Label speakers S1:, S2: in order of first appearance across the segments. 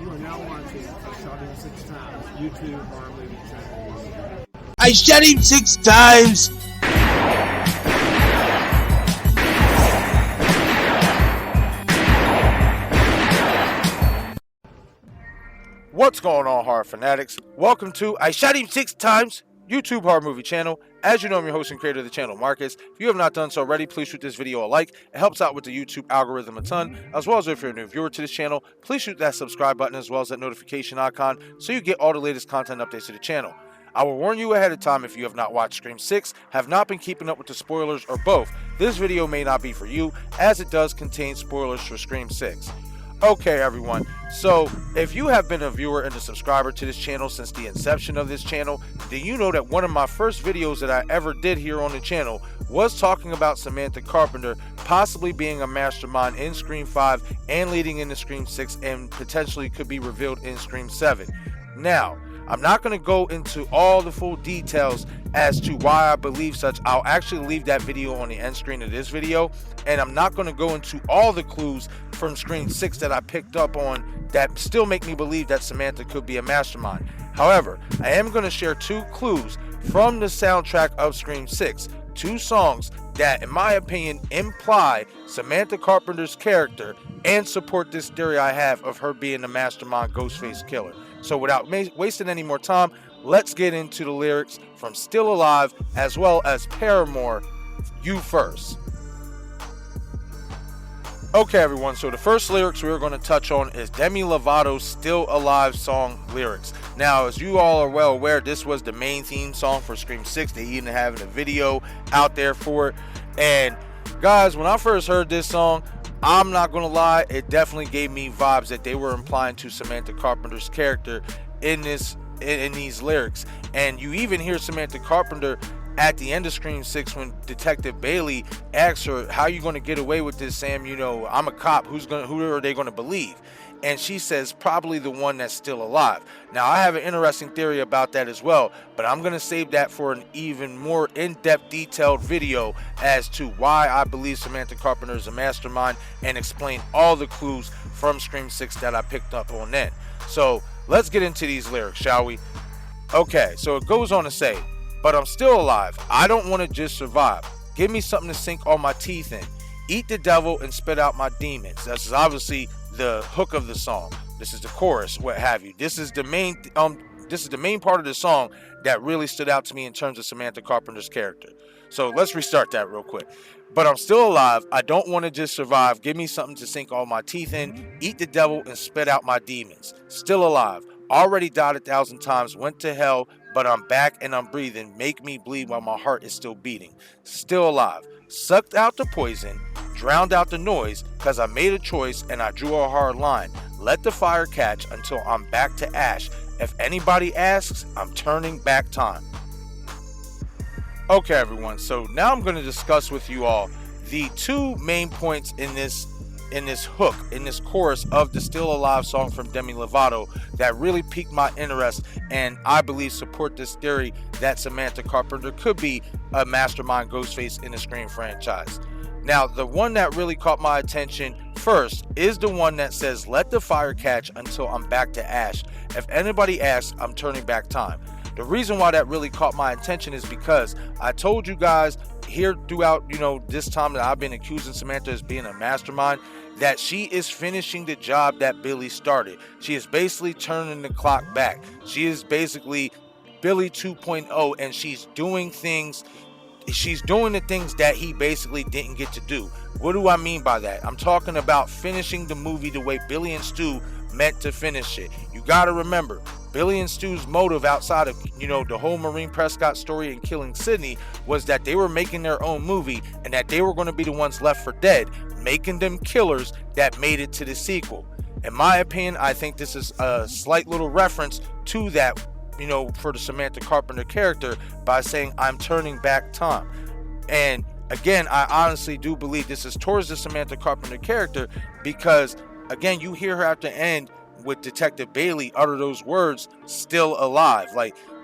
S1: You are now watching I Shot Him 6 Times YouTube horror movie channel.
S2: I shot him 6 times!
S3: What's going on, horror fanatics? Welcome to I Shot Him 6 Times YouTube horror movie channel. As you know, I'm your host and creator of the channel, Marcus. If you have not done so already, please shoot this video a like. It helps out with the YouTube algorithm a ton. As well as if you're a new viewer to this channel, please shoot that subscribe button as well as that notification icon so you get all the latest content updates to the channel. I will warn you ahead of time if you have not watched Scream 6, have not been keeping up with the spoilers, or both. This video may not be for you, as it does contain spoilers for Scream 6. Okay everyone, so if you have been a viewer and a subscriber to this channel since the inception of this channel, then you know that one of my first videos that I ever did here on the channel was talking about Samantha Carpenter possibly being a mastermind in Scream 5 and leading into Scream 6 and potentially could be revealed in Scream 7. Now, I'm not going to go into all the full details as to why I believe such. I'll actually leave that video on the end screen of this video, and I'm not going to go into all the clues from Scream 6 that I picked up on that still make me believe that Samantha could be a mastermind. However, I am going to share 2 clues from the soundtrack of Scream 6, 2 songs that, in my opinion, imply Samantha Carpenter's character and support this theory I have of her being the mastermind Ghostface killer. So without wasting any more time, let's get into the lyrics from Still Alive as well as Paramore, You First. Okay everyone, so the first lyrics we're going to touch on is Demi Lovato's Still Alive song lyrics. Now, as you all are well aware, this was the main theme song for Scream 6. They even have a video out there for it. And guys, when I first heard this song, I'm not gonna lie, it definitely gave me vibes that they were implying to Samantha Carpenter's character in these lyrics. And you even hear Samantha Carpenter at the end of Scream 6 when Detective Bailey asks her, how you gonna get away with this, Sam? You know, I'm a cop, who are they gonna believe? And she says, probably the one that's still alive. Now, I have an interesting theory about that as well, but I'm going to save that for an even more in-depth, detailed video as to why I believe Samantha Carpenter is a mastermind and explain all the clues from Scream 6 that I picked up on then. So, let's get into these lyrics, shall we? Okay, so it goes on to say, but I'm still alive. I don't want to just survive. Give me something to sink all my teeth in. Eat the devil and spit out my demons. This is obviously the hook of the song. This is the chorus, what have you. This is the main part of the song that really stood out to me in terms of Samantha Carpenter's character. So let's restart that real quick. But I'm still alive. I don't want to just survive. Give me something to sink all my teeth in. Eat the devil and spit out my demons. Still alive. Already died 1,000 times. Went to hell, but I'm back and I'm breathing. Make me bleed while my heart is still beating. Still alive. Sucked out the poison. Drowned out the noise, cause I made a choice and I drew a hard line. Let the fire catch until I'm back to ash. If anybody asks, I'm turning back time. Okay everyone, so now I'm going to discuss with you all the 2 main points in this hook, in this chorus of the Still Alive song from Demi Lovato that really piqued my interest and I believe support this theory that Samantha Carpenter could be a mastermind Ghostface in the Scream franchise. Now, the one that really caught my attention first is the one that says, let the fire catch until I'm back to ash. If anybody asks, I'm turning back time. The reason why that really caught my attention is because I told you guys here throughout, this time that I've been accusing Samantha as being a mastermind, that she is finishing the job that Billy started. She is basically turning the clock back. She is basically Billy 2.0, and she's doing the things that he basically didn't get to do. What do I mean by that? I'm talking about finishing the movie the way Billy and Stu meant to finish it. You gotta remember, Billy and Stu's motive outside of, the whole Maureen Prescott story and killing Sydney was that they were making their own movie and that they were going to be the ones left for dead, making them killers that made it to the sequel. In my opinion, I think this is a slight little reference to that, for the Samantha Carpenter character by saying I'm turning back time. And again, I honestly do believe this is towards the Samantha Carpenter character because again, you hear her at the end with Detective Bailey utter those words, still alive,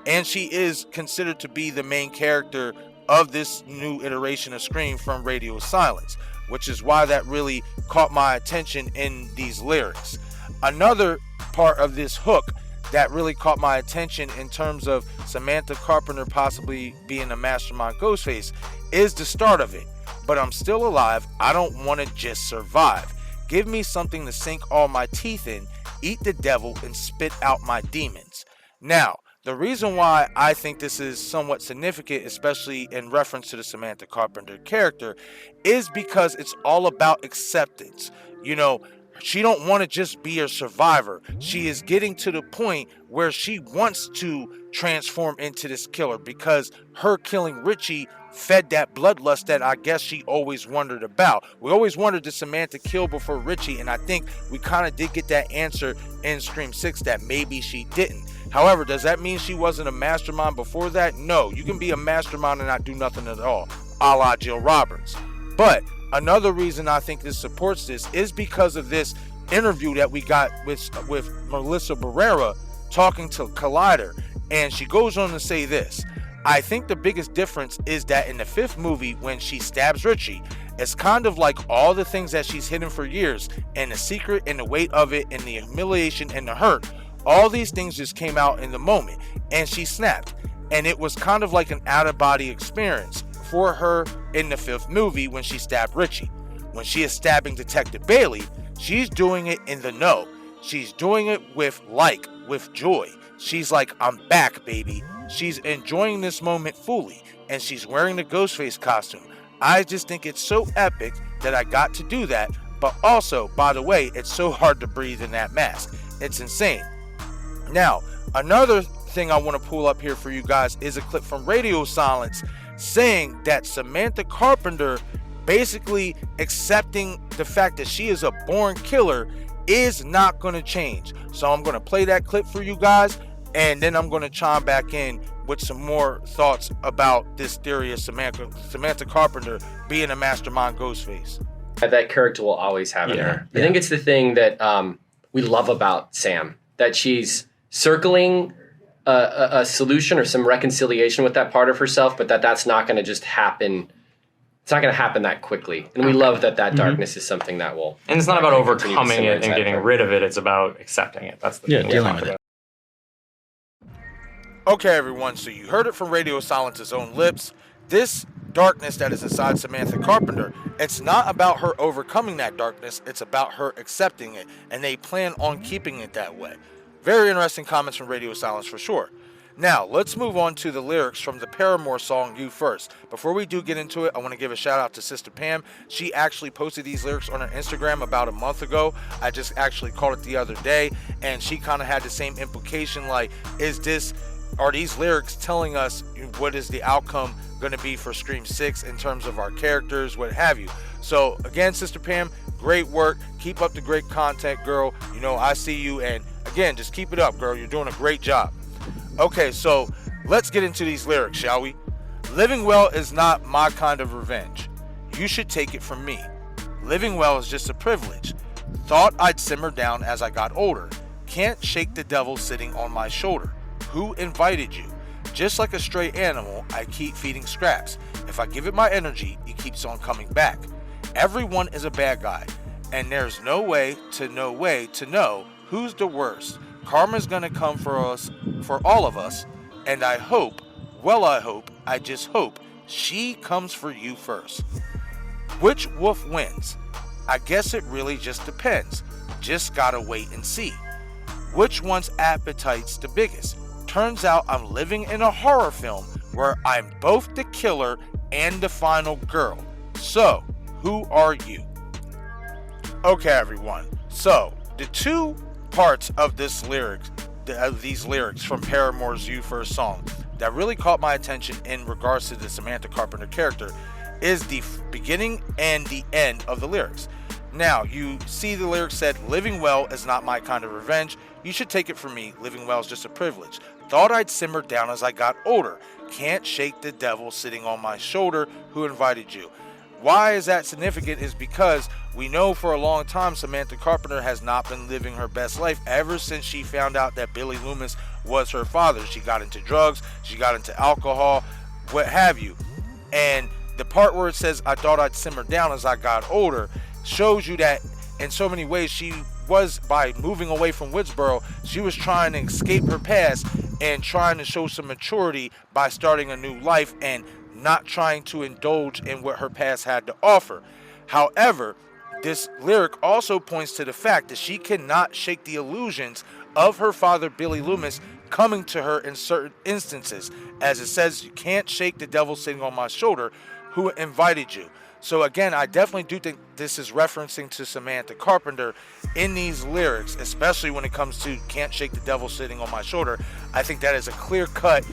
S3: and she is considered to be the main character of this new iteration of Scream from Radio Silence, which is why that really caught my attention in these lyrics. Another part of this hook that really caught my attention in terms of Samantha Carpenter possibly being a mastermind Ghostface is the start of it. But I'm still alive. I don't want to just survive. Give me something to sink all my teeth in, eat the devil, and spit out my demons. Now, the reason why I think this is somewhat significant, especially in reference to the Samantha Carpenter character, is because it's all about acceptance. You know, she don't want to just be a survivor. She is getting to the point where she wants to transform into this killer because her killing Richie fed that bloodlust that I guess she always wondered about. We always wondered, did Samantha kill before Richie? And I think we kind of did get that answer in Scream 6 that maybe she didn't. However, does that mean she wasn't a mastermind before that? No, you can be a mastermind and not do nothing at all, a la Jill Roberts. But another reason I think this supports this is because of this interview that we got with Melissa Barrera talking to Collider. And she goes on to say this: I think the biggest difference is that in the 5th movie, when she stabs Richie, it's kind of like all the things that she's hidden for years, and the secret and the weight of it and the humiliation and the hurt, all these things just came out in the moment and she snapped. And it was kind of like an out-of-body experience for her in the 5th movie when she stabbed Richie. When she is stabbing Detective Bailey, she's doing it in the know. She's doing it with joy. She's like, I'm back, baby. She's enjoying this moment fully, and she's wearing the Ghostface costume. I just think it's so epic that I got to do that. But also, by the way, it's so hard to breathe in that mask. It's insane. Now, another thing I want to pull up here for you guys is a clip from Radio Silence saying that Samantha Carpenter basically accepting the fact that she is a born killer is not going to change. So I'm going to play that clip for you guys, and then I'm going to chime back in with some more thoughts about this theory of Samantha Carpenter being a mastermind Ghostface.
S4: That character will always have in her. I think it's the thing that we love about Sam, that she's circling a solution or some reconciliation with that part of herself, but that's not going to just happen. It's not going to happen that quickly. And we love that darkness is something that will...
S5: And it's not about overcoming it and getting rid of it. It's about accepting it. That's the thing
S2: dealing with it.
S3: Okay, everyone, so you heard it from Radio Silence's own lips. This darkness that is inside Samantha Carpenter, it's not about her overcoming that darkness, it's about her accepting it, and they plan on keeping it that way. Very interesting comments from Radio Silence for sure. Now, let's move on to the lyrics from the Paramore song, You First. Before we do get into it, I want to give a shout out to Sister Pam. She actually posted these lyrics on her Instagram about a month ago. I just actually caught it the other day, and she kind of had the same implication, like, are these lyrics telling us what is the outcome going to be for Scream 6 in terms of our characters, what have you. So, again, Sister Pam, great work. Keep up the great content, girl. You know, I see you, and again, just keep it up, girl. You're doing a great job. Okay, so let's get into these lyrics, shall we? Living well is not my kind of revenge. You should take it from me. Living well is just a privilege. Thought I'd simmer down as I got older. Can't shake the devil sitting on my shoulder. Who invited you? Just like a stray animal, I keep feeding scraps. If I give it my energy, it keeps on coming back. Everyone is a bad guy, and there's no way to know who's the worst. Karma's gonna come for us, for all of us, and I just hope she comes for you first. Which wolf wins? I guess it really just depends. Just gotta wait and see. Which one's appetite's the biggest? Turns out I'm living in a horror film where I'm both the killer and the final girl. So, who are you? Okay, everyone. So, the two parts of these lyrics from Paramore's You First song that really caught my attention in regards to the Samantha Carpenter character is the beginning and the end of the lyrics. Now, you see the lyrics said, living well is not my kind of revenge. You should take it from me. Living well is just a privilege. Thought I'd simmer down as I got older. Can't shake the devil sitting on my shoulder. Who invited you? Why is that significant is because we know for a long time Samantha Carpenter has not been living her best life ever since she found out that Billy Loomis was her father. She got into drugs, she got into alcohol, what have you. And the part where it says, I thought I'd simmer down as I got older, shows you that in so many ways she was, by moving away from Woodsboro, she was trying to escape her past and trying to show some maturity by starting a new life and not trying to indulge in what her past had to offer. However, this lyric also points to the fact that she cannot shake the illusions of her father, Billy Loomis, coming to her in certain instances. As it says, you can't shake the devil sitting on my shoulder who invited you. So again, I definitely do think this is referencing to Samantha Carpenter in these lyrics, especially when it comes to can't shake the devil sitting on my shoulder. I think that is a clear-cut,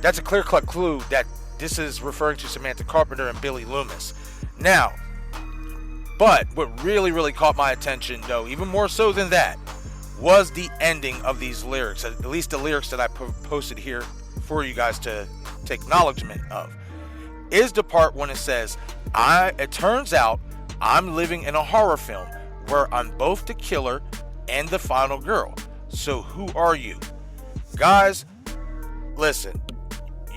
S3: that's a clear-cut clue that this is referring to Samantha Carpenter and Billy Loomis. Now, but what really, really caught my attention, though, even more so than that, was the ending of these lyrics, at least the lyrics that I posted here for you guys to take acknowledgement of, is the part when it says, it turns out I'm living in a horror film where I'm both the killer and the final girl. So who are you? Guys, listen,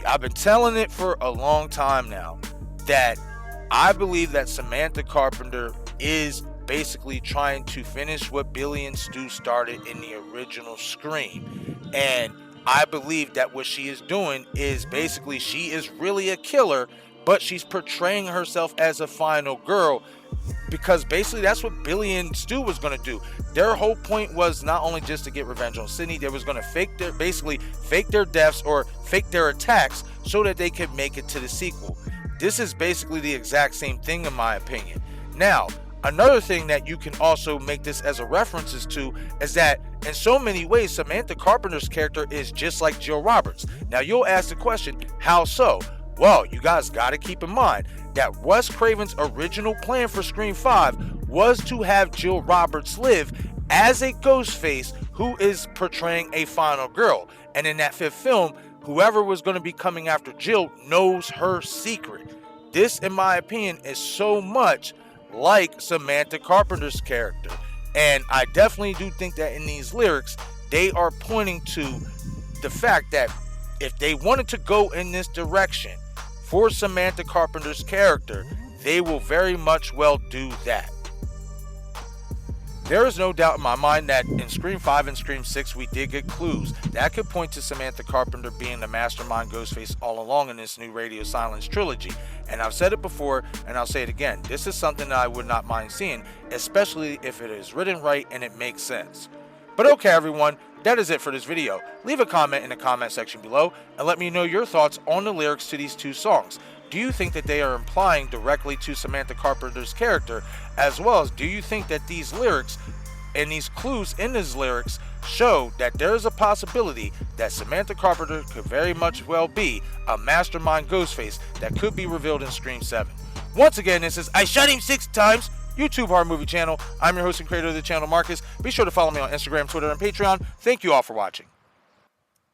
S3: I've been telling it for a long time now that I believe that Samantha Carpenter is basically trying to finish what Billy and Stu started in the original Scream. And I believe that what she is doing is basically she is really a killer, but she's portraying herself as a final girl, because basically that's what Billy and Stu was going to do. Their whole point was not only just to get revenge on Sydney, they was going to fake their deaths or fake their attacks so that they could make it to the sequel. This is basically the exact same thing in my opinion. Now, another thing that you can also make this as a references to is that in so many ways, Samantha Carpenter's character is just like Jill Roberts. Now, you'll ask the question, how so? Well, you guys got to keep in mind that Wes Craven's original plan for Scream 5 was to have Jill Roberts live as a ghost face who is portraying a final girl. And in that fifth film, whoever was going to be coming after Jill knows her secret. This, in my opinion, is so much like Samantha Carpenter's character. And I definitely do think that in these lyrics, they are pointing to the fact that if they wanted to go in this direction for Samantha Carpenter's character, they will very much well do that. There is no doubt in my mind that in Scream 5 and Scream 6 we did get clues that could point to Samantha Carpenter being the mastermind Ghostface all along in this new Radio Silence trilogy. And I've said it before and I'll say it again, this is something that I would not mind seeing, especially if it is written right and it makes sense. But okay everyone, that is it for this video. Leave a comment in the comment section below and let me know your thoughts on the lyrics to these two songs. Do you think that they are implying directly to Samantha Carpenter's character, as well as do you think that these lyrics and these clues in these lyrics show that there is a possibility that Samantha Carpenter could very much well be a mastermind Ghostface that could be revealed in Scream 7? Once again, this is I Shot Him 6 Times, YouTube horror movie channel. I'm your host and creator of the channel, Marcus. Be sure to follow me on Instagram, Twitter, and Patreon. Thank you all for watching.